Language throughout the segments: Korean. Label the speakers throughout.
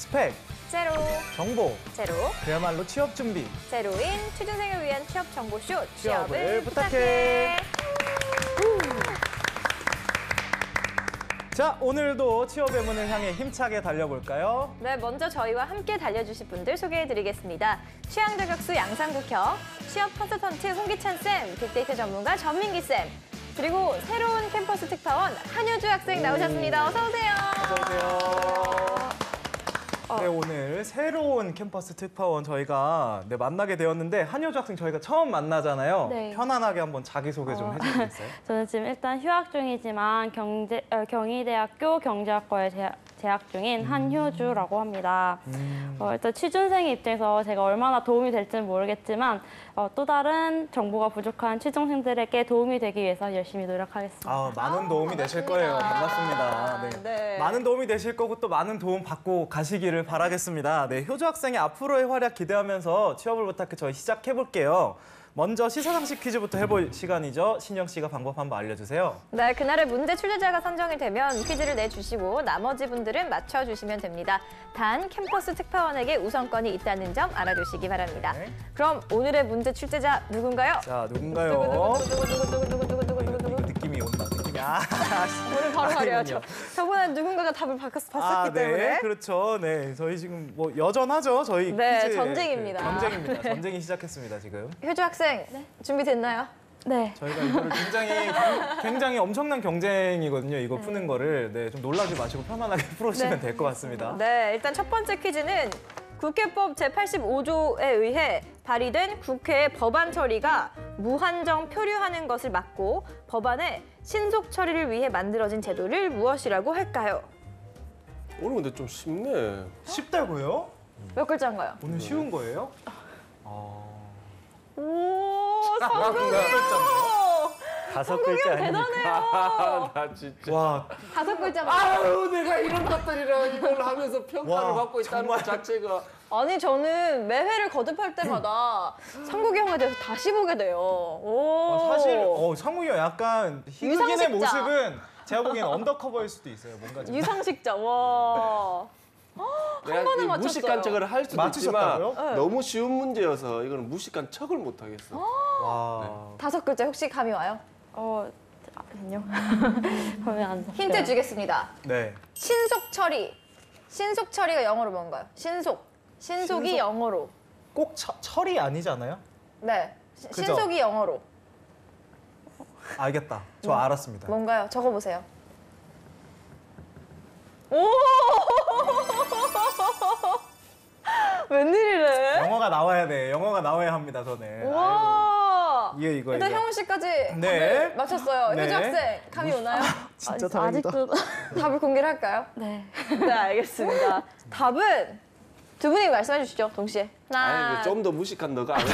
Speaker 1: 스펙,
Speaker 2: 제로,
Speaker 1: 정보,
Speaker 2: 제로,
Speaker 1: 그야말로 취업 준비.
Speaker 2: 제로인 취준생을 위한 취업 정보쇼
Speaker 1: 취업을 부탁해. 자, 오늘도 취업의 문을 향해 힘차게 달려볼까요?
Speaker 2: 네, 먼저 저희와 함께 달려주실 분들 소개해드리겠습니다. 취향 저격수 양상국형, 취업 컨설턴트 홍기찬 쌤, 빅데이터 전문가 전민기쌤, 그리고 새로운 캠퍼스 특파원 한효주 학생 나오셨습니다. 어서 오세요.
Speaker 1: 안녕하세요. 네, 오늘 새로운 캠퍼스 특파원 저희가 만나게 되었는데 한효주 학생 저희가 처음 만나잖아요.
Speaker 3: 네.
Speaker 1: 편안하게 한번 자기소개 좀 해주시겠어요?
Speaker 3: 저는 지금 일단 휴학 중이지만 경희대학교 경제학과에 재학 중인 한효주라고 합니다. 일단 취준생의 입장에서 제가 얼마나 도움이 될지는 모르겠지만 또 다른 정보가 부족한 취준생들에게 도움이 되기 위해서 열심히 노력하겠습니다.
Speaker 1: 많은 도움이 되실 거예요. 반갑습니다. 네.
Speaker 2: 네.
Speaker 1: 많은 도움이 되실 거고 또 많은 도움 받고 가시기를 바라겠습니다. 네, 효주 학생의 앞으로의 활약 기대하면서 취업을 부탁해 저희 시작해볼게요. 먼저 시사상식 퀴즈부터 해볼 시간이죠. 신영 씨가 방법 한번 알려주세요.
Speaker 2: 네, 그날의 문제 출제자가 선정이 되면 퀴즈를 내주시고 나머지 분들은 맞춰주시면 됩니다. 단 캠퍼스 특파원에게 우선권이 있다는 점 알아두시기 바랍니다.
Speaker 1: 네.
Speaker 2: 그럼 오늘의 문제 출제자 누군가요?
Speaker 1: 자, 누군가요?
Speaker 2: 누구?
Speaker 1: 느낌이 온다. 느낌이.
Speaker 2: 오늘 바로 가려야죠. 저번에 누군가가 답을 봤었기 때문에.
Speaker 1: 네, 그렇죠. 네, 저희 지금 여전하죠. 저희
Speaker 2: 네,
Speaker 1: 퀴즈.
Speaker 2: 전쟁입니다.
Speaker 1: 전쟁입니다. 전쟁이 시작했습니다, 지금.
Speaker 2: 효주 학생, 준비됐나요?
Speaker 3: 네.
Speaker 1: 저희가 이거를 굉장히 엄청난 경쟁이거든요. 이거 푸는 거를. 네, 좀 놀라지 마시고 편안하게 풀어주시면 될 것 같습니다.
Speaker 2: 네, 일단 첫 번째 퀴즈는 국회법 제85조에 의해 발의된 국회의 법안 처리가 무한정 표류하는 것을 막고 법안의 신속 처리를 위해 만들어진 제도를 무엇이라고 할까요?
Speaker 4: 오늘 근데 좀 쉽네.
Speaker 1: 쉽다고요?
Speaker 2: 몇 글자인가요?
Speaker 1: 오늘 쉬운 거예요?
Speaker 2: 오, 성국이요!
Speaker 5: 다섯 글자 아닙니까?
Speaker 2: 대단해요.
Speaker 4: 나 진짜.
Speaker 1: 와,
Speaker 2: 5글자만.
Speaker 4: 아유, 내가 이런 것들이랑 이걸 하면서 평가를
Speaker 1: 와,
Speaker 4: 받고 있다는
Speaker 1: 정말.
Speaker 4: 것 자체가.
Speaker 2: 아니, 저는 매 회를 거듭할 때마다 성국이 형에 대해서 다시 보게 돼요. 오.
Speaker 1: 사실 상욱이 형 약간 희극인의
Speaker 2: 유상식자.
Speaker 1: 모습은 제가 보기엔 언더커버일 수도 있어요. 뭔가 좀.
Speaker 2: 유상식자, 와.
Speaker 4: 내가
Speaker 2: 번에
Speaker 4: 이
Speaker 2: 맞췄어요.
Speaker 4: 무식한 척을 할 수도
Speaker 1: 맞추셨다고요?
Speaker 4: 있지만
Speaker 2: 네.
Speaker 4: 너무 쉬운 문제여서 이거는 무식한 척을 못 하겠어.
Speaker 1: 와.
Speaker 2: 5글자 혹시 감이 와요?
Speaker 3: 아니요. 하면 안 돼.
Speaker 2: 힌트 주겠습니다.
Speaker 1: 네.
Speaker 2: 신속 처리. 신속 처리가 영어로 뭔가요? 신속이
Speaker 1: 신속.
Speaker 2: 영어로.
Speaker 1: 꼭 철이 아니잖아요?
Speaker 2: 네.
Speaker 1: 그죠?
Speaker 2: 신속이 영어로.
Speaker 1: 알겠다. 저 알았습니다.
Speaker 2: 뭔가요? 적어보세요. 오! 웬일이래?
Speaker 1: 영어가 나와야 돼. 영어가 나와야 합니다, 저는.
Speaker 2: 와!
Speaker 1: 이거.
Speaker 2: 일단 형우 씨까지
Speaker 1: 네.
Speaker 2: 답을 맞췄어요.
Speaker 1: 네.
Speaker 2: 효주 학생, 감이 오나요?
Speaker 1: 진짜 다행이다.
Speaker 3: 아직도
Speaker 2: 답을 공개를 할까요?
Speaker 3: 네.
Speaker 2: 네, 알겠습니다. 답은 두 분이 말씀해 주시죠, 동시에.
Speaker 4: 아니, 좀 더 무식한 너가 아는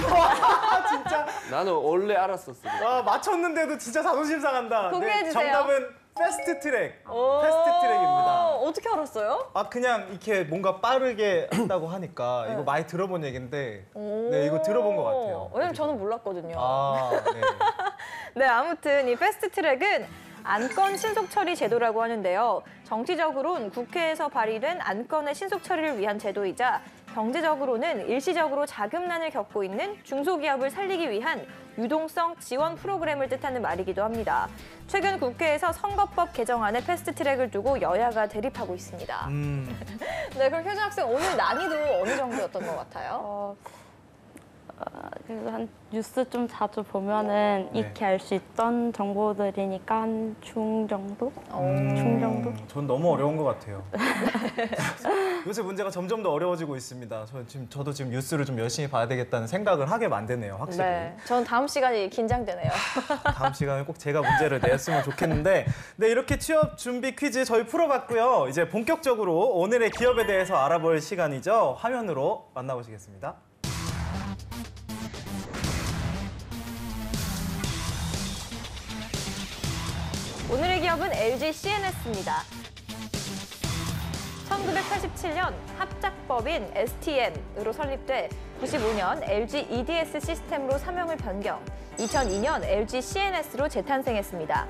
Speaker 1: 진짜.
Speaker 4: 나는 원래 알았었어.
Speaker 1: 와, 맞췄는데도 진짜 자존심 상한다.
Speaker 2: 공개해주세요.
Speaker 1: 정답은 패스트 트랙.
Speaker 2: 오.
Speaker 1: 패스트 트랙입니다.
Speaker 2: 어떻게 알았어요?
Speaker 1: 그냥 이렇게 뭔가 빠르게 한다고 하니까 이거 많이 들어본 얘기인데 네, 이거 들어본 것 같아요.
Speaker 2: 왜냐면 저는 몰랐거든요.
Speaker 1: 네.
Speaker 2: 네, 아무튼 이 패스트 트랙은 안건 신속 처리 제도라고 하는데요. 정치적으로는 국회에서 발의된 안건의 신속 처리를 위한 제도이자 경제적으로는 일시적으로 자금난을 겪고 있는 중소기업을 살리기 위한 유동성 지원 프로그램을 뜻하는 말이기도 합니다. 최근 국회에서 선거법 개정안에 패스트 트랙을 두고 여야가 대립하고 있습니다. 네, 그럼 효주 학생 오늘 난이도 어느 정도였던 것 같아요?
Speaker 3: 그래서 한 뉴스 좀 자주 보면은
Speaker 1: 네.
Speaker 3: 익히 알 수 있던 정보들이니까 한 중 정도? 중 정도?
Speaker 1: 전 너무 어려운 것 같아요. 요새 문제가 점점 더 어려워지고 있습니다. 저도 지금 뉴스를 좀 열심히 봐야 되겠다는 생각을 하게 만드네요, 확실히.
Speaker 2: 네, 전 다음 시간이 긴장되네요.
Speaker 1: 다음 시간에 꼭 제가 문제를 냈으면 좋겠는데 네, 이렇게 취업 준비 퀴즈 저희 풀어봤고요. 이제 본격적으로 오늘의 기업에 대해서 알아볼 시간이죠. 화면으로 만나보시겠습니다.
Speaker 2: 오늘의 기업은 LG CNS입니다. 1987년 합작법인 STM으로 설립돼 95년 LG EDS 시스템으로 사명을 변경, 2002년 LG CNS로 재탄생했습니다.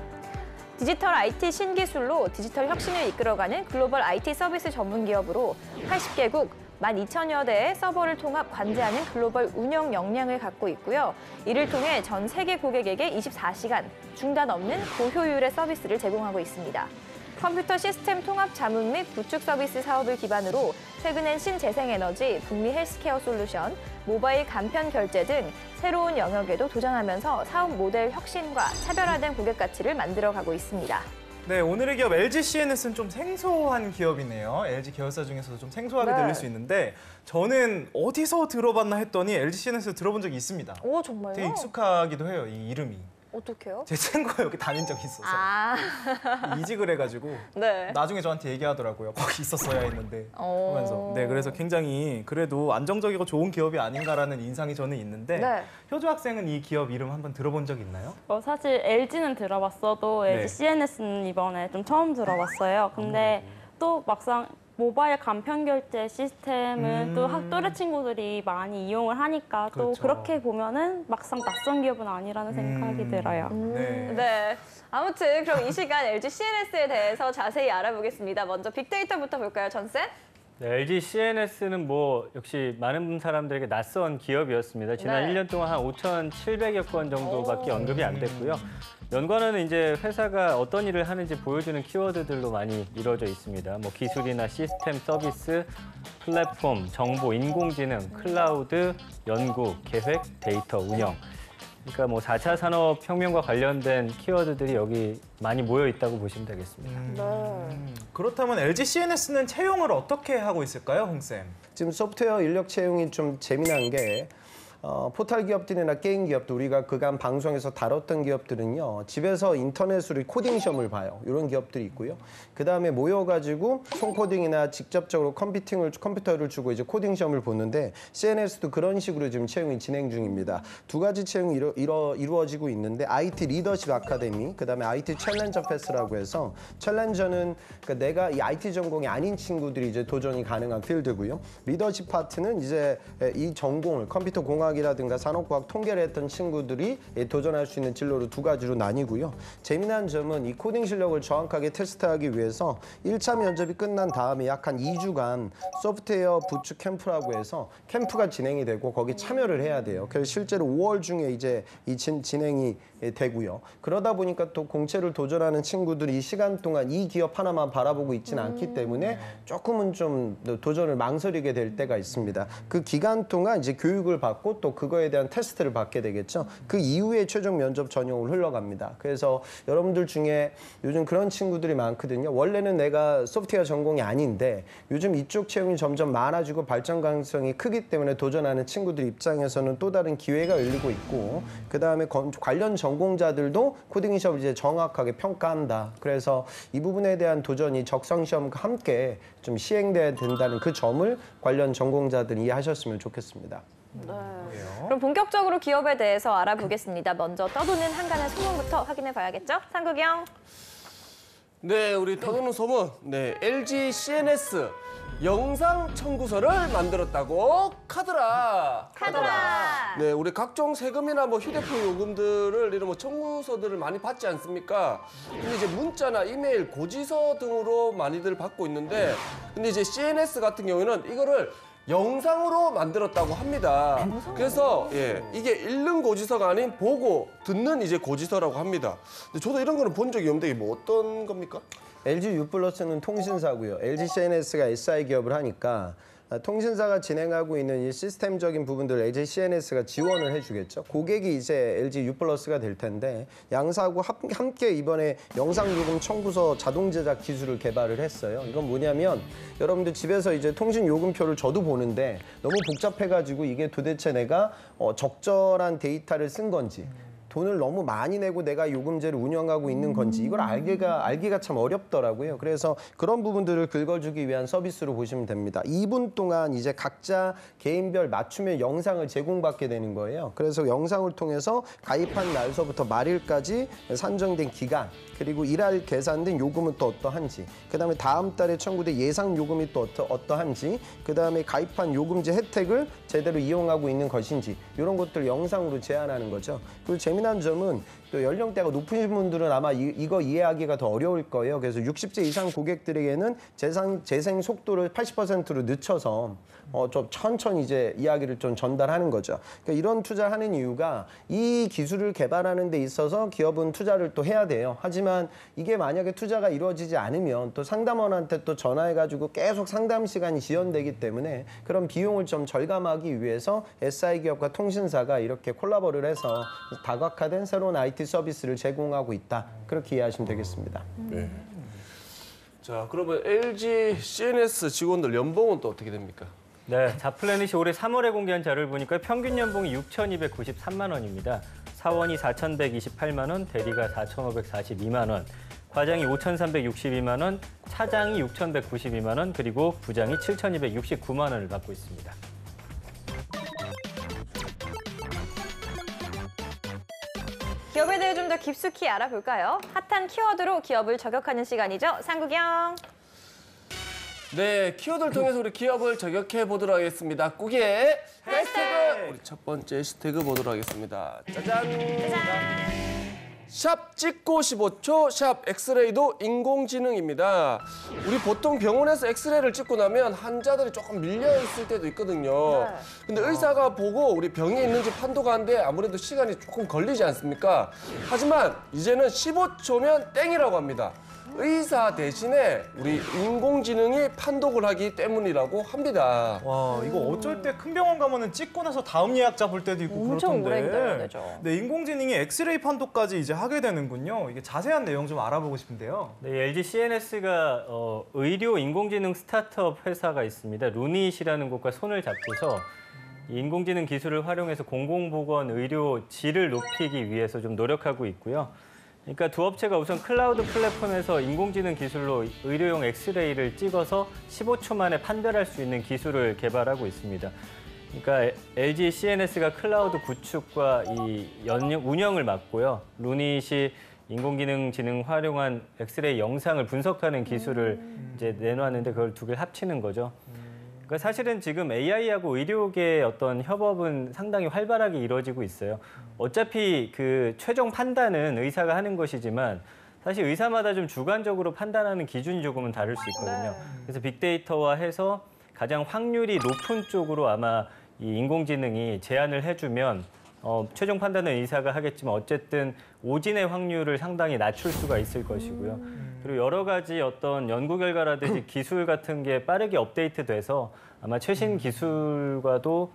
Speaker 2: 디지털 IT 신기술로 디지털 혁신을 이끌어가는 글로벌 IT 서비스 전문 기업으로 80개국 12,000여 대의 서버를 통합 관제하는 글로벌 운영 역량을 갖고 있고요. 이를 통해 전 세계 고객에게 24시간 중단 없는 고효율의 서비스를 제공하고 있습니다. 컴퓨터 시스템 통합 자문 및 구축 서비스 사업을 기반으로 최근엔 신재생에너지, 북미 헬스케어 솔루션, 모바일 간편 결제 등 새로운 영역에도 도전하면서 사업 모델 혁신과 차별화된 고객 가치를 만들어가고 있습니다.
Speaker 1: 네, 오늘의 기업 LG CNS는 좀 생소한 기업이네요. LG 계열사 중에서도 좀 생소하게
Speaker 2: 네.
Speaker 1: 들릴 수 있는데 저는 어디서 들어봤나 했더니 LG CNS 들어본 적이 있습니다.
Speaker 2: 오, 정말요?
Speaker 1: 되게 익숙하기도 해요, 이 이름이.
Speaker 2: 어떡해요?
Speaker 1: 제 친구가 여기 다닌 적이 있어서
Speaker 2: 아,
Speaker 1: 이직을 해가지고
Speaker 2: 네.
Speaker 1: 나중에 저한테 얘기하더라고요. 거기 있었어야 했는데
Speaker 2: 오.
Speaker 1: 하면서. 네, 그래서 굉장히 그래도 안정적이고 좋은 기업이 아닌가라는 인상이 저는 있는데
Speaker 2: 네.
Speaker 1: 효주 학생은 이 기업 이름 한번 들어본 적 있나요?
Speaker 3: 사실 LG는 들어봤어도
Speaker 1: 네.
Speaker 3: LG CNS는 이번에 좀 처음 들어봤어요. 근데 또 막상 모바일 간편 결제 시스템은 또 또래 친구들이 많이 이용을 하니까 또
Speaker 1: 그렇죠.
Speaker 3: 그렇게 보면은 막상 낯선 기업은 아니라는 생각이 들어요.
Speaker 1: 네.
Speaker 2: 네. 아무튼 그럼 이 시간 LG CNS에 대해서 자세히 알아보겠습니다. 먼저 빅데이터부터 볼까요, 전쌤?
Speaker 5: 네, LG CNS는 뭐 역시 많은 사람들에게 낯선 기업이었습니다. 지난
Speaker 2: 네.
Speaker 5: 1년 동안 한 5,700여 건 정도밖에 언급이 안 됐고요. 연관어는 이제 회사가 어떤 일을 하는지 보여주는 키워드들로 많이 이루어져 있습니다. 뭐 기술이나 시스템 서비스, 플랫폼, 정보, 인공지능, 클라우드, 연구, 계획, 데이터, 운영. 그러니까 뭐 4차 산업혁명과 관련된 키워드들이 여기 많이 모여 있다고 보시면 되겠습니다.
Speaker 1: 그렇다면 LG CNS는 채용을 어떻게 하고 있을까요, 홍쌤?
Speaker 4: 지금 소프트웨어 인력 채용이 좀 재미난 게 포털 기업들이나 게임 기업도 우리가 그간 방송에서 다뤘던 기업들은요. 집에서 인터넷으로 코딩 시험을 봐요. 이런 기업들이 있고요. 그다음에 모여가지고 손코딩이나 직접적으로 컴퓨터를 주고 이제 코딩 시험을 보는데 CNS도 그런 식으로 지금 채용이 진행 중입니다. 두 가지 채용이 이루어지고 있는데 IT 리더십 아카데미, 그다음에 IT 챌린저 패스라고 해서 챌린저는 그러니까 내가 이 IT 전공이 아닌 친구들이 이제 도전이 가능한 필드고요. 리더십 파트는 이제 이 전공을 컴퓨터 공학이라든가 산업과학 통계를 했던 친구들이 도전할 수 있는 진로로 두 가지로 나뉘고요. 재미난 점은 이 코딩 실력을 정확하게 테스트하기 위해서 1차 면접이 끝난 다음에 약 한 2주간 소프트웨어 부축 캠프라고 해서 캠프가 진행이 되고 거기 참여를 해야 돼요. 그래서 실제로 5월 중에 이제 진행이 되고요. 그러다 보니까 또 공채를 도전하는 친구들이 이 시간 동안 이 기업 하나만 바라보고 있지는 않기 때문에 조금은 좀 도전을 망설이게 될 때가 있습니다. 그 기간 동안 이제 교육을 받고 또 그거에 대한 테스트를 받게 되겠죠. 그 이후에 최종 면접 전형으로 흘러갑니다. 그래서 여러분들 중에 요즘 그런 친구들이 많거든요. 원래는 내가 소프트웨어 전공이 아닌데 요즘 이쪽 채용이 점점 많아지고 발전 가능성이 크기 때문에 도전하는 친구들 입장에서는 또 다른 기회가 열리고 있고 그다음에 관련 전공자들도 코딩 시험을 이제 정확하게 평가한다. 그래서 이 부분에 대한 도전이 적성 시험과 함께 좀 시행돼야 된다는 그 점을 관련 전공자들이 이해하셨으면 좋겠습니다.
Speaker 2: 그럼 본격적으로 기업에 대해서 알아보겠습니다. 먼저 떠도는 한간의 소문부터 확인해 봐야겠죠? 상국영.
Speaker 6: 네, 우리 떠도는 소문. 네, LG CNS 영상 청구서를 만들었다고 카더라. 네, 우리 각종 세금이나 뭐 휴대폰 요금들을 이런 뭐 청구서들을 많이 받지 않습니까? 근데 이제 문자나 이메일, 고지서 등으로 많이들 받고 있는데, 근데 이제 CNS 같은 경우에는 이거를 영상으로 만들었다고 합니다. 그래서 이게 읽는 고지서가 아닌 보고 듣는 이제 고지서라고 합니다. 근데 저도 이런 거는 본 적이 없는데 이게 뭐 어떤 겁니까?
Speaker 4: LG U+는 통신사고요. LG CNS가 SI 기업을 하니까 통신사가 진행하고 있는 이 시스템적인 부분들을 LG CNS가 지원을 해주겠죠. 고객이 이제 LG U+가 될 텐데 양사하고 함께 이번에 영상요금 청구서 자동 제작 기술을 개발을 했어요. 이건 뭐냐면 여러분들 집에서 이제 통신 요금표를 저도 보는데 너무 복잡해가지고 이게 도대체 내가 적절한 데이터를 쓴 건지 돈을 너무 많이 내고 내가 요금제를 운영하고 있는 건지 이걸 알기가 참 어렵더라고요. 그래서 그런 부분들을 긁어주기 위한 서비스로 보시면 됩니다. 2분 동안 이제 각자 개인별 맞춤의 영상을 제공받게 되는 거예요. 그래서 영상을 통해서 가입한 날서부터 말일까지 산정된 기간, 그리고 일할 계산된 요금은 또 어떠한지, 그다음에 다음 달에 청구된 예상 요금이 또 어떠한지, 그다음에 가입한 요금제 혜택을 제대로 이용하고 있는 것인지 이런 것들 영상으로 제안하는 거죠. 그리고 재미난 점은 또 연령대가 높으신 분들은 아마 이거 이해하기가 더 어려울 거예요. 그래서 60세 이상 고객들에게는 재생 속도를 80%로 늦춰서 좀 천천히 이제 이야기를 좀 전달하는 거죠. 그러니까 이런 투자하는 이유가 이 기술을 개발하는 데 있어서 기업은 투자를 또 해야 돼요. 하지만 이게 만약에 투자가 이루어지지 않으면 또 상담원한테 또 전화해가지고 계속 상담 시간이 지연되기 때문에 그런 비용을 좀 절감하기 위해서 SI 기업과 통신사가 이렇게 콜라보를 해서 다각화된 새로운 IT 서비스를 제공하고 있다. 그렇게 이해하시면 되겠습니다.
Speaker 6: 네. 자, 그러면 LG CNS 직원들 연봉은 또 어떻게 됩니까?
Speaker 5: 네, 자플래닛이 올해 3월에 공개한 자료를 보니까 평균 연봉이 6,293만 원입니다. 사원이 4,128만 원, 대리가 4,542만 원, 과장이 5,362만 원, 차장이 6,192만 원, 그리고 부장이 7,269만 원을 받고 있습니다.
Speaker 2: 기업에 대해 좀 더 깊숙이 알아볼까요? 핫한 키워드로 기업을 저격하는 시간이죠. 상구경.
Speaker 6: 네, 키워드를 통해서 우리 기업을 저격해 보도록 하겠습니다. 꾸기의 해시태그! 우리 첫 번째 해시태그 보도록 하겠습니다. 짜잔! 샵 찍고 15초, 샵 엑스레이도 인공지능입니다. 우리 보통 병원에서 엑스레이를 찍고 나면 환자들이 조금 밀려 있을 때도 있거든요. 근데 의사가 보고 우리 병이 있는지 판독하는데 아무래도 시간이 조금 걸리지 않습니까? 하지만 이제는 15초면 땡이라고 합니다. 의사 대신에 우리 인공지능이 판독을 하기 때문이라고 합니다.
Speaker 1: 와, 이거 어쩔 때 큰 병원 가면은 찍고 나서 다음 예약자 볼 때도 있고
Speaker 2: 엄청
Speaker 1: 그렇던데.
Speaker 2: 오래 기다려야 되죠.
Speaker 1: 네, 인공지능이 엑스레이 판독까지 이제 하게 되는군요. 이게 자세한 내용 좀 알아보고 싶은데요.
Speaker 5: 네, LG CNS가 의료 인공지능 스타트업 회사가 있습니다. 루닛이라는 곳과 손을 잡고서 이 인공지능 기술을 활용해서 공공보건 의료 질을 높이기 위해서 좀 노력하고 있고요. 그러니까 두 업체가 우선 클라우드 플랫폼에서 인공지능 기술로 의료용 엑스레이를 찍어서 15초 만에 판별할 수 있는 기술을 개발하고 있습니다. 그러니까 LG CNS가 클라우드 구축과 이 운영을 맡고요. 루닛이 인공지능 활용한 엑스레이 영상을 분석하는 기술을 이제 내놓았는데 그걸 두 개를 합치는 거죠. 그러니까 사실은 지금 AI하고 의료계의 어떤 협업은 상당히 활발하게 이루어지고 있어요. 어차피 그 최종 판단은 의사가 하는 것이지만 사실 의사마다 좀 주관적으로 판단하는 기준이 조금은 다를 수 있거든요. 그래서 빅데이터화 해서 가장 확률이 높은 쪽으로 아마 이 인공지능이 제안을 해주면 최종 판단은 의사가 하겠지만 어쨌든 오진의 확률을 상당히 낮출 수가 있을 것이고요. 그리고 여러 가지 어떤 연구 결과라든지 기술 같은 게 빠르게 업데이트돼서 아마 최신 기술과도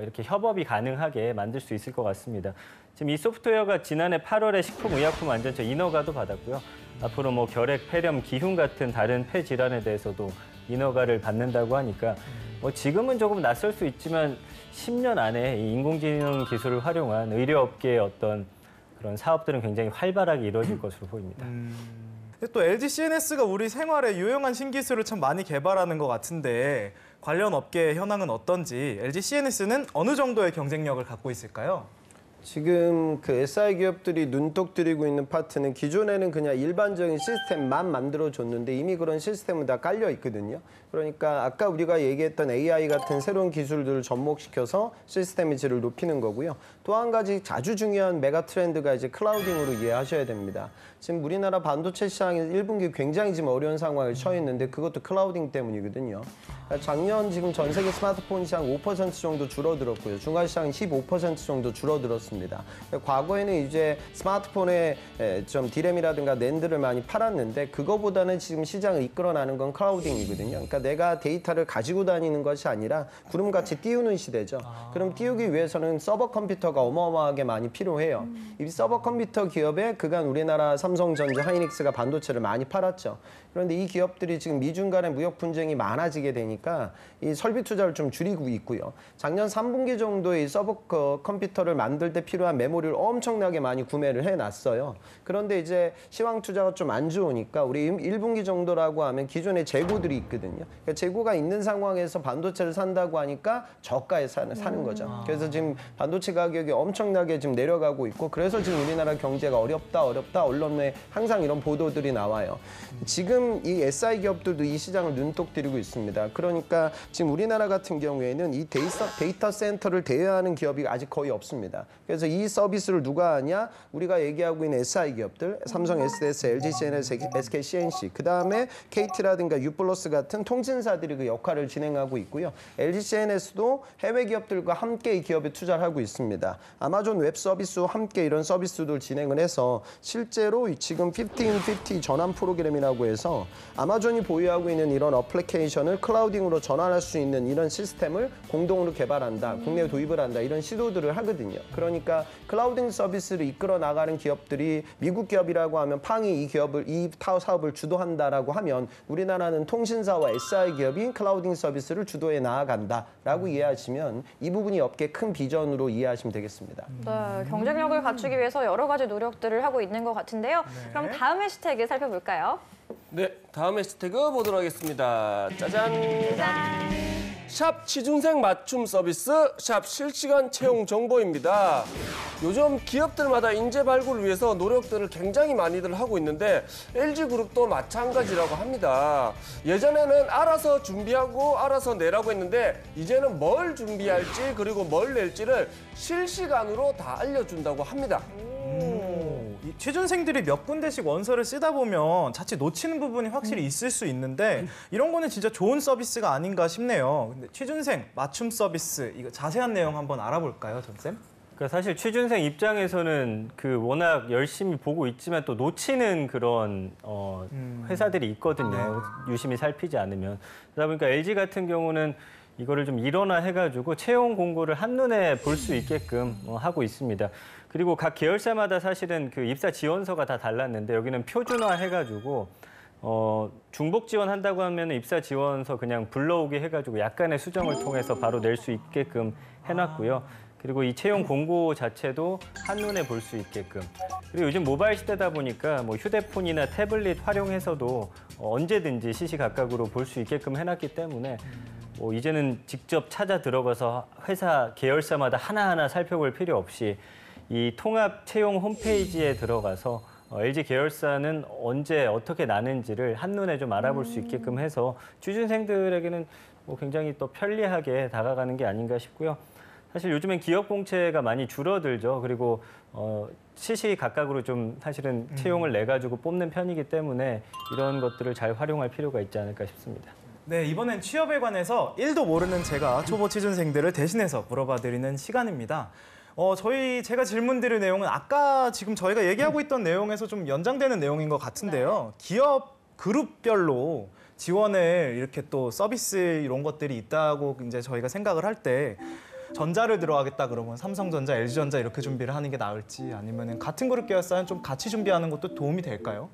Speaker 5: 이렇게 협업이 가능하게 만들 수 있을 것 같습니다. 지금 이 소프트웨어가 지난해 8월에 식품의약품안전처 인허가도 받았고요. 앞으로 뭐 결핵, 폐렴, 기흉 같은 다른 폐 질환에 대해서도 인허가를 받는다고 하니까 지금은 조금 낯설 수 있지만 10년 안에 이 인공지능 기술을 활용한 의료업계의 어떤 그런 사업들은 굉장히 활발하게 이루어질 것으로 보입니다.
Speaker 1: 근데 또 LG CNS가 우리 생활에 유용한 신기술을 참 많이 개발하는 것 같은데 관련 업계의 현황은 어떤지 LG CNS는 어느 정도의 경쟁력을 갖고 있을까요?
Speaker 4: 지금 그 SI 기업들이 눈독 들이고 있는 파트는 기존에는 그냥 일반적인 시스템만 만들어줬는데 이미 그런 시스템은 다 깔려 있거든요. 그러니까 아까 우리가 얘기했던 AI 같은 새로운 기술들을 접목시켜서 시스템의 질을 높이는 거고요. 또 한 가지 아주 중요한 메가 트렌드가 이제 클라우딩으로 이해하셔야 됩니다. 지금 우리나라 반도체 시장이 1분기 굉장히 지금 어려운 상황을 처해 있는데 그것도 클라우딩 때문이거든요. 작년 지금 전 세계 스마트폰 시장 5% 정도 줄어들었고요. 중간 시장은 15% 정도 줄어들었습니다. 과거에는 이제 스마트폰에 좀 디램이라든가 낸드를 많이 팔았는데 그거보다는 지금 시장을 이끌어나는 건 클라우딩이거든요. 그러니까 내가 데이터를 가지고 다니는 것이 아니라 구름같이 띄우는 시대죠. 그럼 띄우기 위해서는 서버 컴퓨터가 어마어마하게 많이 필요해요. 이 서버 컴퓨터 기업에 그간 우리나라 삼성전자, 하이닉스가 반도체를 많이 팔았죠. 그런데 이 기업들이 지금 미중 간의 무역 분쟁이 많아지게 되니까 이 설비 투자를 좀 줄이고 있고요. 작년 3분기 정도에 이 서버 컴퓨터를 만들 때 필요한 메모리를 엄청나게 많이 구매를 해놨어요. 그런데 이제 시황 투자가 좀 안 좋으니까 우리 1분기 정도라고 하면 기존에 재고들이 있거든요. 그러니까 재고가 있는 상황에서 반도체를 산다고 하니까 저가에 사는 거죠. 그래서 지금 반도체 가격이 엄청나게 지금 내려가고 있고 그래서 지금 우리나라 경제가 어렵다 언론에 항상 이런 보도들이 나와요. 지금 다른 이 SI 기업들도 이 시장을 눈독 들이고 있습니다. 그러니까 지금 우리나라 같은 경우에는 이 데이터 센터를 대여하는 기업이 아직 거의 없습니다. 그래서 이 서비스를 누가 하냐? 우리가 얘기하고 있는 SI 기업들, 삼성 SDS, LG CNS, SK CNC, 그다음에 KT라든가 유플러스 같은 통신사들이 그 역할을 진행하고 있고요. LG CNS도 해외 기업들과 함께 이 기업에 투자를 하고 있습니다. 아마존 웹 서비스와 함께 이런 서비스들 진행을 해서 실제로 지금 1550 전환 프로그램이라고 해서 아마존이 보유하고 있는 이런 어플리케이션을 클라우딩으로 전환할 수 있는 이런 시스템을 공동으로 개발한다, 국내에 도입을 한다, 이런 시도들을 하거든요. 그러니까 클라우딩 서비스를 이끌어 나가는 기업들이 미국 기업이라고 하면 팡이 이 사업을 주도한다라고 하면 우리나라는 통신사와 SI 기업이 클라우딩 서비스를 주도해 나아간다라고 이해하시면 이 부분이 업계 큰 비전으로 이해하시면 되겠습니다.
Speaker 2: 네, 경쟁력을 갖추기 위해서 여러 가지 노력들을 하고 있는 것 같은데요. 그럼 다음 해시태그 살펴볼까요?
Speaker 6: 네, 다음 해시태그 보도록 하겠습니다. 짜잔. 샵 취준생 맞춤 서비스, 샵 실시간 채용 정보입니다. 요즘 기업들마다 인재 발굴을 위해서 노력들을 굉장히 많이들 하고 있는데 LG그룹도 마찬가지라고 합니다. 예전에는 알아서 준비하고 알아서 내라고 했는데 이제는 뭘 준비할지 그리고 뭘 낼지를 실시간으로 다 알려준다고 합니다.
Speaker 1: 이 취준생들이 몇 군데씩 원서를 쓰다 보면 자칫 놓치는 부분이 확실히 있을 수 있는데 이런 거는 진짜 좋은 서비스가 아닌가 싶네요. 근데 취준생 맞춤 서비스 이거 자세한 내용 한번 알아볼까요, 전쌤?
Speaker 5: 그러니까 사실 취준생 입장에서는 그 워낙 열심히 보고 있지만 또 놓치는 그런 회사들이 있거든요. 유심히 살피지 않으면. 그러다 보니까 LG 같은 경우는 이거를 좀 일원화 해가지고 채용 공고를 한눈에 볼 수 있게끔 하고 있습니다. 그리고 각 계열사마다 사실은 그 입사 지원서가 다 달랐는데 여기는 표준화 해가지고 중복 지원한다고 하면 입사 지원서 그냥 불러오게 해가지고 약간의 수정을 통해서 바로 낼 수 있게끔 해놨고요. 그리고 이 채용 공고 자체도 한눈에 볼 수 있게끔. 그리고 요즘 모바일 시대다 보니까 뭐 휴대폰이나 태블릿 활용해서도 언제든지 시시각각으로 볼 수 있게끔 해놨기 때문에 뭐 이제는 직접 찾아 들어가서 회사 계열사마다 하나하나 살펴볼 필요 없이 이 통합 채용 홈페이지에 들어가서 LG 계열사는 언제 어떻게 나는지를 한눈에 좀 알아볼 수 있게끔 해서 취준생들에게는 뭐 굉장히 또 편리하게 다가가는 게 아닌가 싶고요. 사실 요즘엔 기업 공채가 많이 줄어들죠. 그리고 시시각각으로 좀 사실은 채용을 내가지고 뽑는 편이기 때문에 이런 것들을 잘 활용할 필요가 있지 않을까 싶습니다.
Speaker 1: 네, 이번엔 취업에 관해서 1도 모르는 제가 초보 취준생들을 대신해서 물어봐드리는 시간입니다. 제가 질문 드릴 내용은 아까 지금 저희가 얘기하고 있던 내용에서 좀 연장되는 내용인 것 같은데요. 기업 그룹별로 지원을 이렇게 또 서비스 이런 것들이 있다고 이제 저희가 생각을 할 때 전자를 들어가겠다 그러면 삼성전자, LG전자 이렇게 준비를 하는 게 나을지 아니면 같은 그룹 계열사는 좀 같이 준비하는 것도 도움이 될까요?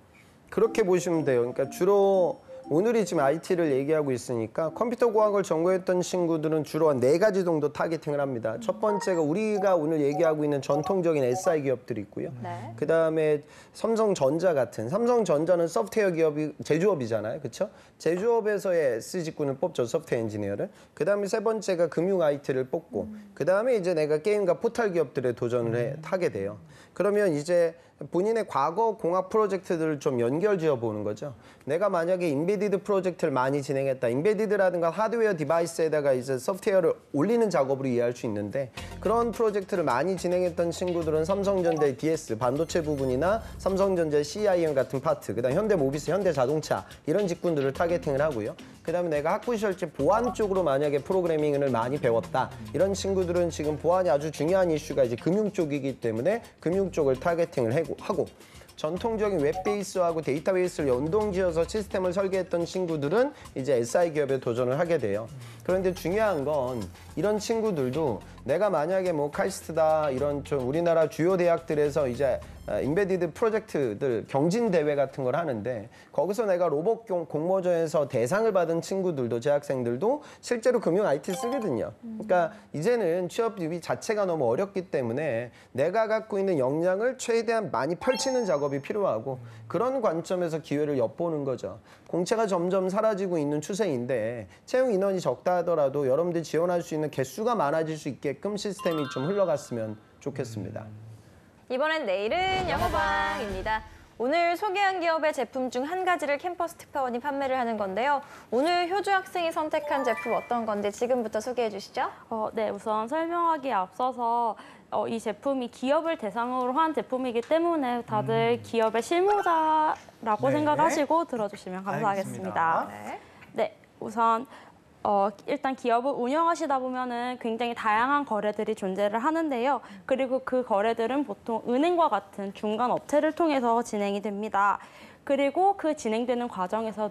Speaker 4: 그렇게 보시면 돼요. 그러니까 주로 오늘이 지금 IT를 얘기하고 있으니까 컴퓨터 과학을 전공했던 친구들은 주로 한 4가지 정도 타겟팅을 합니다. 첫 번째가 우리가 오늘 얘기하고 있는 전통적인 SI 기업들이 있고요.
Speaker 2: 네.
Speaker 4: 그다음에 삼성전자 같은, 삼성전자는 소프트웨어 기업이 제조업이잖아요. 그렇죠? 제조업에서의 S직군을 뽑죠. 소프트웨어 엔지니어를. 그다음에 세 번째가 금융 IT를 뽑고 그다음에 이제 내가 게임과 포탈 기업들에 도전을 하게 돼요. 그러면 이제 본인의 과거 공학 프로젝트들을 좀 연결지어 보는 거죠. 내가 만약에 인베디드 프로젝트를 많이 진행했다. 인베디드라는 건 하드웨어 디바이스에다가 이제 소프트웨어를 올리는 작업으로 이해할 수 있는데 그런 프로젝트를 많이 진행했던 친구들은 삼성전자의 DS, 반도체 부분이나 삼성전자의 CIM 같은 파트, 그다음 현대모비스, 현대자동차 이런 직군들을 타겟팅을 하고요. 그다음에 내가 학부 시절때 보안 쪽으로 만약에 프로그래밍을 많이 배웠다. 이런 친구들은 지금 보안이 아주 중요한 이슈가 이제 금융 쪽이기 때문에 금융 쪽을 타겟팅을 하고 전통적인 웹 베이스하고 데이터베이스를 연동지어서 시스템을 설계했던 친구들은 이제 SI 기업에 도전을 하게 돼요. 그런데 중요한 건 이런 친구들도 내가 만약에 뭐 카이스트다 이런 좀 우리나라 주요 대학들에서 이제 인베디드 프로젝트들 경진 대회 같은 걸 하는데 거기서 내가 로봇 공모전에서 대상을 받은 친구들도 재학생들도 실제로 금융 IT 쓰거든요. 그러니까 이제는 취업 준비 자체가 너무 어렵기 때문에 내가 갖고 있는 역량을 최대한 많이 펼치는 작업이 필요하고 그런 관점에서 기회를 엿보는 거죠. 공채가 점점 사라지고 있는 추세인데 채용 인원이 적다 하더라도 여러분들이 지원할 수 있는 개수가 많아질 수 있게끔 시스템이 좀 흘러갔으면 좋겠습니다.
Speaker 2: 이번엔 내일은 영어방입니다. 오늘 소개한 기업의 제품 중 한 가지를 캠퍼스 특파원이 판매를 하는 건데요. 오늘 효주 학생이 선택한 제품 어떤 건지 지금부터 소개해 주시죠.
Speaker 3: 네, 우선 설명하기에 앞서서 이 제품이 기업을 대상으로 한 제품이기 때문에 다들 기업의 실무자라고
Speaker 1: 네.
Speaker 3: 생각하시고 들어주시면 감사하겠습니다.
Speaker 1: 알겠습니다.
Speaker 3: 네, 우선 일단 기업을 운영하시다 보면은 굉장히 다양한 거래들이 존재를 하는데요. 그리고 그 거래들은 보통 은행과 같은 중간 업체를 통해서 진행이 됩니다. 그리고 그 진행되는 과정에서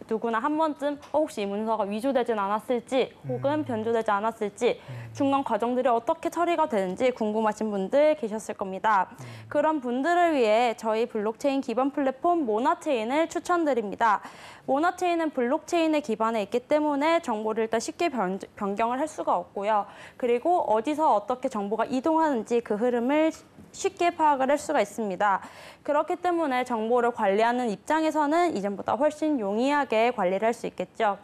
Speaker 3: 누구나 한 번쯤 혹시 이 문서가 위조되진 않았을지 혹은 변조되지 않았을지 중간 과정들이 어떻게 처리가 되는지 궁금하신 분들 계셨을 겁니다. 그런 분들을 위해 저희 블록체인 기반 플랫폼 모나체인을 추천드립니다. 모나체인은 블록체인에 기반해 있기 때문에 정보를 일단 쉽게 변경을 할 수가 없고요. 그리고 어디서 어떻게 정보가 이동하는지 그 흐름을 쉽게 파악을 할 수가 있습니다. 그렇기 때문에 정보를 관리하는 입장에서는 이전보다 훨씬 용이하게 관리를 할 수 있겠죠.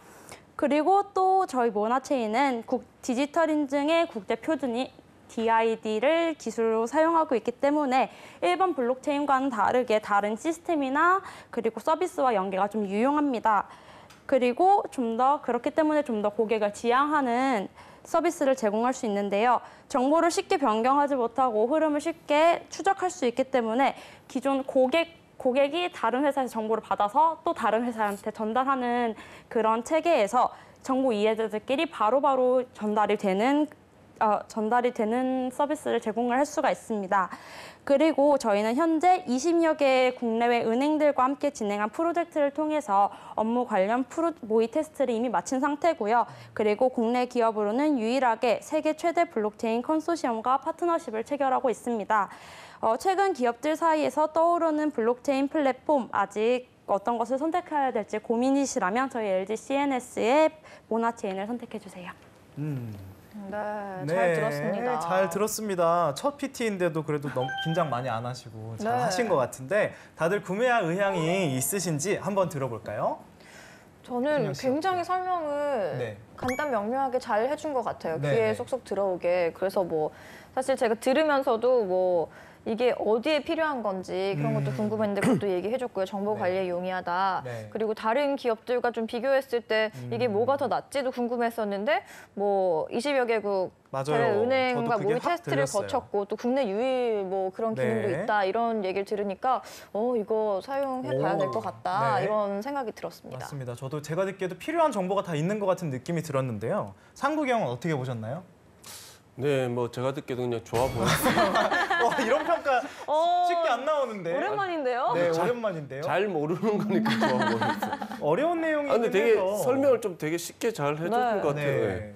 Speaker 3: 그리고 또 저희 모나체인은 디지털 인증의 국제 표준이 DID를 기술로 사용하고 있기 때문에 일반 블록체인과는 다르게 다른 시스템이나 그리고 서비스와 연계가 좀 유용합니다. 그리고 그렇기 때문에 좀 더 고객을 지향하는 서비스를 제공할 수 있는데요. 정보를 쉽게 변경하지 못하고 흐름을 쉽게 추적할 수 있기 때문에 기존 고객이 다른 회사에서 정보를 받아서 또 다른 회사한테 전달하는 그런 체계에서 정보 이해자들끼리 바로바로 전달이 되는 서비스를 제공을 할 수가 있습니다. 그리고 저희는 현재 20여 개의 국내외 은행들과 함께 진행한 프로젝트를 통해서 업무 관련 모의 테스트를 이미 마친 상태고요. 그리고 국내 기업으로는 유일하게 세계 최대 블록체인 컨소시엄과 파트너십을 체결하고 있습니다. 최근 기업들 사이에서 떠오르는 블록체인 플랫폼 아직 어떤 것을 선택해야 될지 고민이시라면 저희 LG CNS의 모나체인을 선택해 주세요.
Speaker 2: 네, 잘 들었습니다.
Speaker 1: 잘 들었습니다. 첫 PT인데도 그래도 너무 긴장 많이 안 하시고 잘
Speaker 2: 네.
Speaker 1: 하신 것 같은데 다들 구매할 의향이 있으신지 한번 들어볼까요?
Speaker 2: 저는
Speaker 1: 신영 씨
Speaker 2: 굉장히 설명을
Speaker 1: 네.
Speaker 2: 간단 명료하게 잘 해준 것 같아요.
Speaker 1: 네.
Speaker 2: 귀에 쏙쏙 들어오게. 그래서 뭐 사실 제가 들으면서도 뭐 이게 어디에 필요한 건지 그런 것도 궁금했는데 그것도 얘기해줬고요. 정보 관리에 용이하다.
Speaker 1: 네.
Speaker 2: 그리고 다른 기업들과 좀 비교했을 때 이게 뭐가 더 낫지도 궁금했었는데 뭐 20여 개국
Speaker 1: 맞아요.
Speaker 2: 해외 은행과
Speaker 1: 저도 그게
Speaker 2: 모의
Speaker 1: 확
Speaker 2: 테스트를
Speaker 1: 들렸어요.
Speaker 2: 거쳤고 또 국내 유일 뭐 그런 기능도
Speaker 1: 네.
Speaker 2: 있다 이런 얘기를 들으니까 이거 사용해봐야 될 것 같다
Speaker 1: 네.
Speaker 2: 이런 생각이 들었습니다.
Speaker 1: 맞습니다. 저도 제가 듣기에도 필요한 정보가 다 있는 것 같은 느낌이 들었는데요. 상국이 형은 어떻게 보셨나요?
Speaker 6: 네, 뭐 제가 듣기에도 그냥 좋아 보였어요.
Speaker 1: 이런 평가 쉽게 안 나오는데.
Speaker 2: 오랜만인데요?
Speaker 1: 네, 오랜만인데요.
Speaker 6: 잘 모르는 거니까 좋아 보였어요.
Speaker 1: 어려운 내용이
Speaker 6: 근데 되게
Speaker 1: 해서.
Speaker 6: 설명을 좀 되게 쉽게 잘 해준
Speaker 2: 네.
Speaker 6: 것 같아요.
Speaker 1: 네.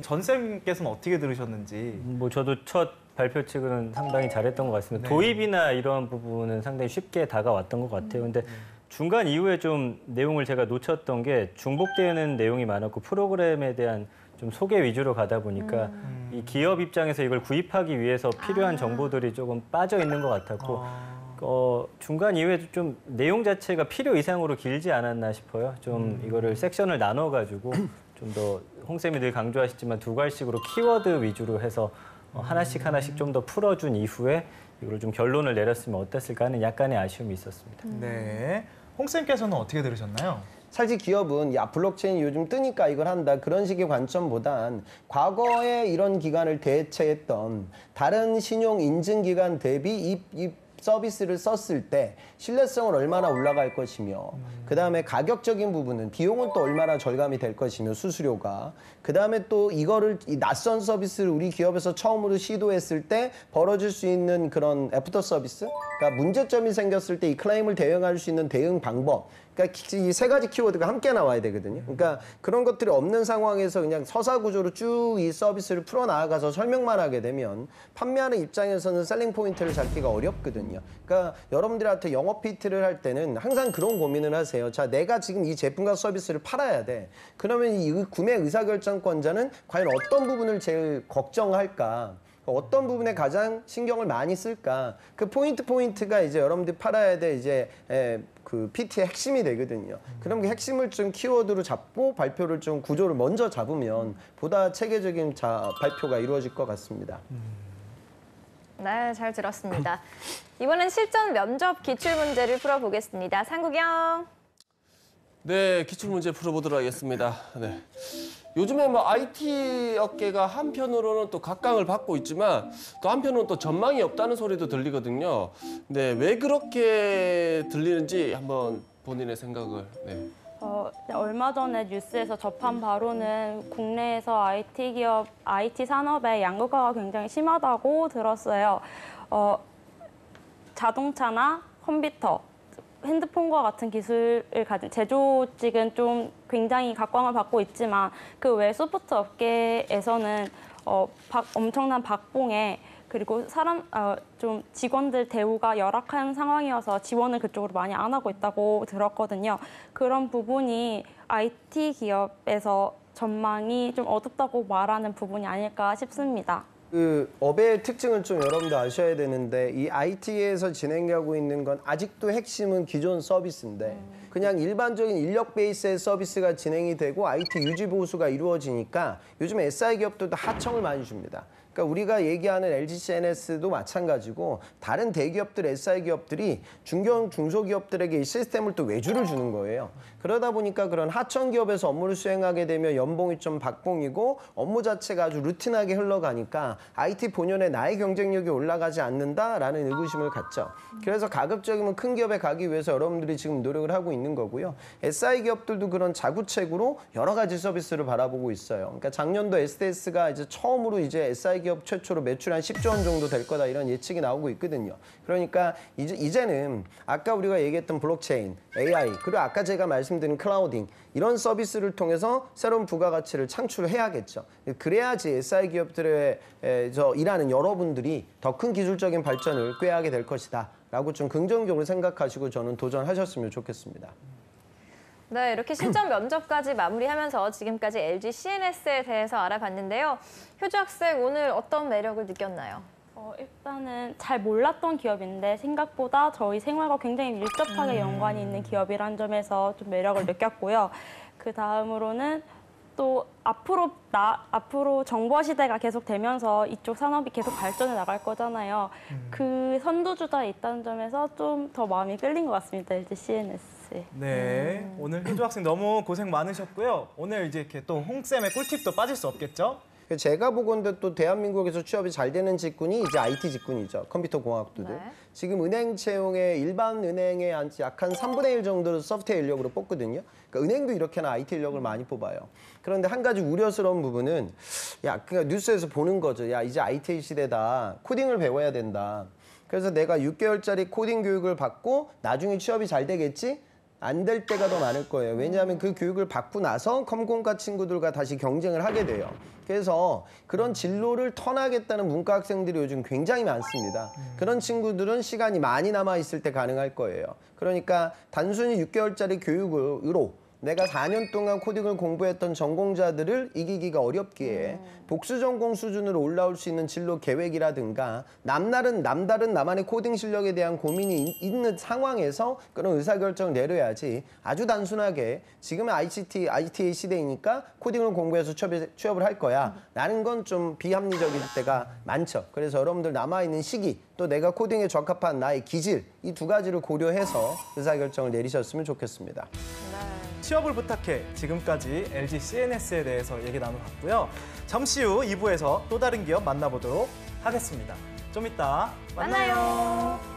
Speaker 1: 전쌤께서는 어떻게 들으셨는지.
Speaker 5: 뭐 저도 첫 발표 측은 상당히 잘했던 것 같습니다.
Speaker 1: 네.
Speaker 5: 도입이나 이런 부분은 상당히 쉽게 다가왔던 것 같아요. 근데 중간 이후에 좀 내용을 제가 놓쳤던 게 중복되는 내용이 많았고 프로그램에 대한 좀 소개 위주로 가다 보니까 이 기업 입장에서 이걸 구입하기 위해서 필요한 정보들이 조금 빠져 있는 것 같았고 중간 이후에도 좀 내용 자체가 필요 이상으로 길지 않았나 싶어요. 좀 이거를 섹션을 나눠가지고 좀 더 홍쌤이 늘 강조하시지만 두 갈식으로 키워드 위주로 해서 하나씩 좀 더 풀어준 이후에 이걸 좀 결론을 내렸으면 어땠을까 하는 약간의 아쉬움이 있었습니다.
Speaker 1: 네. 홍쌤께서는 어떻게 들으셨나요?
Speaker 4: 사실 기업은 야 블록체인 요즘 뜨니까 이걸 한다 그런 식의 관점보단 과거에 이런 기관을 대체했던 다른 신용 인증 기관 대비 이 서비스를 썼을 때 신뢰성을 얼마나 올라갈 것이며 그다음에 가격적인 부분은 비용은 또 얼마나 절감이 될 것이며 수수료가 그다음에 또 이거를 이 낯선 서비스를 우리 기업에서 처음으로 시도했을 때 벌어질 수 있는 그런 애프터 서비스 그러니까 문제점이 생겼을 때 이 클레임을 대응할 수 있는 대응 방법 그러니까 이 세 가지 키워드가 함께 나와야 되거든요. 그러니까 그런 것들이 없는 상황에서 그냥 서사 구조로 쭉 이 서비스를 풀어 나아가서 설명만 하게 되면 판매하는 입장에서는 셀링 포인트를 잡기가 어렵거든요. 그러니까 여러분들한테 영업 PT를 할 때는 항상 그런 고민을 하세요. 자, 내가 지금 이 제품과 서비스를 팔아야 돼. 그러면 이 구매 의사결정권자는 과연 어떤 부분을 제일 걱정할까? 어떤 부분에 가장 신경을 많이 쓸까? 그 포인트가 이제 여러분들이 팔아야 돼 이제 그 PT의 핵심이 되거든요. 그럼 그 핵심을 좀 키워드로 잡고 발표를 좀 구조를 먼저 잡으면 보다 체계적인 발표가 이루어질 것 같습니다.
Speaker 2: 네, 잘 들었습니다. 이번엔 실전 면접 기출문제를 풀어보겠습니다. 상국영.
Speaker 6: 네, 기출문제 풀어보도록 하겠습니다. 네. 요즘에 뭐 IT 업계가 한편으로는 또 각광을 받고 있지만 또 한편으로는 또 전망이 없다는 소리도 들리거든요. 네, 왜 그렇게 들리는지 한번 본인의 생각을. 네.
Speaker 3: 얼마 전에 뉴스에서 접한 바로는 국내에서 IT 기업, IT 산업의 양극화가 굉장히 심하다고 들었어요. 자동차나 컴퓨터, 핸드폰과 같은 기술을 가진 제조직은 좀 굉장히 각광을 받고 있지만 그 외 소프트 업계에서는 엄청난 박봉에 그리고 좀 직원들 대우가 열악한 상황이어서 지원을 그쪽으로 많이 안 하고 있다고 들었거든요. 그런 부분이 IT 기업에서 전망이 좀 어둡다고 말하는 부분이 아닐까 싶습니다.
Speaker 4: 그 업의 특징을 좀 여러분도 아셔야 되는데 이 IT에서 진행하고 있는 건 아직도 핵심은 기존 서비스인데 그냥 일반적인 인력 베이스의 서비스가 진행이 되고 IT 유지 보수가 이루어지니까 요즘 SI 기업들도 하청을 많이 줍니다. 그러니까 우리가 얘기하는 LG CNS도 마찬가지고 다른 대기업들, SI 기업들이 중소기업들에게 이 시스템을 또 외주를 주는 거예요. 그러다 보니까 그런 하청 기업에서 업무를 수행하게 되면 연봉이 좀 박봉이고 업무 자체가 아주 루틴하게 흘러가니까 IT 본연의 나의 경쟁력이 올라가지 않는다라는 의구심을 갖죠. 그래서 가급적이면 큰 기업에 가기 위해서 여러분들이 지금 노력을 하고 있는 거고요. SI 기업들도 그런 자구책으로 여러 가지 서비스를 바라보고 있어요. 그러니까 작년도 SDS가 이제 처음으로 이제 SI 기업 최초로 매출 한 10조 원 정도 될 거다 이런 예측이 나오고 있거든요. 그러니까 이제는 아까 우리가 얘기했던 블록체인, AI, 그리고 아까 제가 말씀드린 클라우딩 이런 서비스를 통해서 새로운 부가가치를 창출해야겠죠. 그래야지 SI 기업들에서 일하는 여러분들이 더 큰 기술적인 발전을 꾀하게 될 것이다 라고 좀 긍정적으로 생각하시고 저는 도전하셨으면 좋겠습니다.
Speaker 2: 네, 이렇게 실전 면접까지 마무리하면서 지금까지 LG CNS에 대해서 알아봤는데요. 효주 학생, 오늘 어떤 매력을 느꼈나요?
Speaker 3: 일단은 잘 몰랐던 기업인데 생각보다 저희 생활과 굉장히 밀접하게 연관이 있는 기업이라는 점에서 좀 매력을 느꼈고요. 그 다음으로는 또 앞으로 정보 시대가 계속 되면서 이쪽 산업이 계속 발전해 나갈 거잖아요. 그 선두주자에 있다는 점에서 좀 더 마음이 끌린 것 같습니다. LG CNS.
Speaker 1: 네, 오늘 효주 학생 너무 고생 많으셨고요. 오늘 이제 이렇게 또 홍쌤의 꿀팁도 빠질 수 없겠죠?
Speaker 4: 제가 보건대 또 대한민국에서 취업이 잘 되는 직군이 이제 IT 직군이죠. 컴퓨터 공학도들.
Speaker 2: 네.
Speaker 4: 지금 은행 채용에 일반 은행의 약 한 3분의 1 정도를 소프트웨어 인력으로 뽑거든요. 그러니까 은행도 이렇게나 IT 인력을 많이 뽑아요. 그런데 한 가지 우려스러운 부분은 그러니까 뉴스에서 보는 거죠. 이제 IT 시대다. 코딩을 배워야 된다. 그래서 내가 6개월짜리 코딩 교육을 받고 나중에 취업이 잘 되겠지? 안 될 때가 더 많을 거예요. 왜냐하면 그 교육을 받고 나서 컴공과 친구들과 다시 경쟁을 하게 돼요. 그래서 그런 진로를 턴하겠다는 문과 학생들이 요즘 굉장히 많습니다. 그런 친구들은 시간이 많이 남아있을 때 가능할 거예요. 그러니까 단순히 6개월짜리 교육으로 내가 4년 동안 코딩을 공부했던 전공자들을 이기기가 어렵기에 복수 전공 수준으로 올라올 수 있는 진로 계획이라든가 남다른 나만의 코딩 실력에 대한 고민이 있는 상황에서 그런 의사결정을 내려야지 아주 단순하게 지금의 IT 시대이니까 코딩을 공부해서 취업을 할 거야 라는 건 좀 비합리적일 때가 많죠. 그래서 여러분들 남아있는 시기 또 내가 코딩에 적합한 나의 기질 이 두 가지를 고려해서 의사결정을 내리셨으면 좋겠습니다.
Speaker 1: 취업을 부탁해. 지금까지 LG CNS에 대해서 얘기 나눠봤고요. 잠시 후 2부에서 또 다른 기업 만나보도록 하겠습니다. 좀 이따 만나요.